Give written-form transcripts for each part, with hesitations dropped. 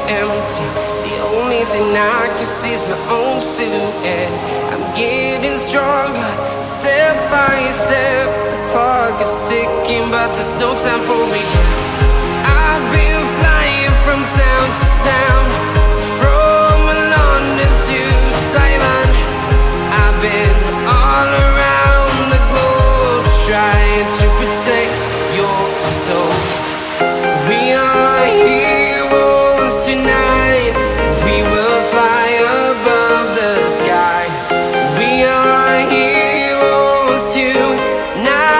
empty. The only thing I can see is my own silhouette. I'm getting stronger, step by step. The clock is ticking, but there's no time for regrets. I've been flying from town to town, from London to Taiwan. I've been all around the globe, trying to protect your soul. We are heroes tonight. We will fly above the sky. We are heroes tonight.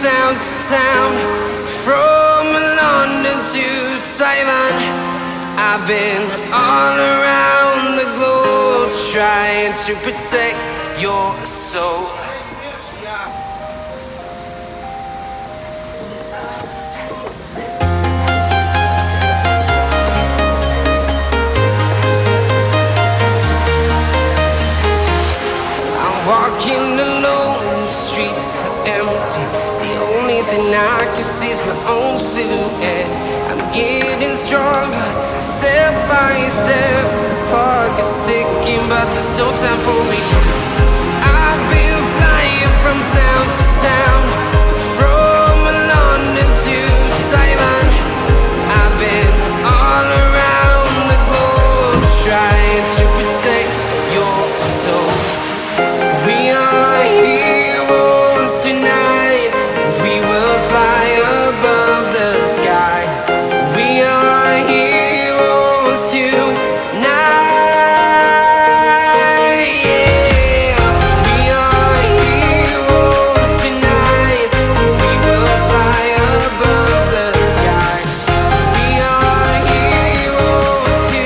Town to town, from London to Taiwan. I've been all around the globe, trying to protect your soul. I'm walking alone, the streets are empty. The only thing I can see is my own silhouette. I'm getting stronger, step by step. The clock is ticking, but there's no time for regrets. I've been flying from town to town, from London to Taiwan. I've been all around the globe, trying to protect your soul. We are heroes tonight. We will fly above the sky. We are heroes tonight. We are heroes tonight. We will fly above the sky. We are heroes tonight.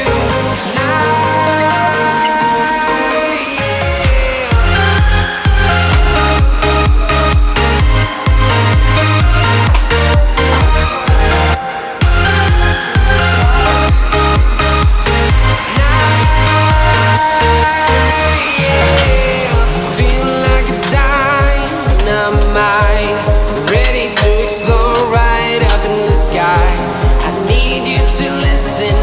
Ready to explore right up in the sky. I need you to listen.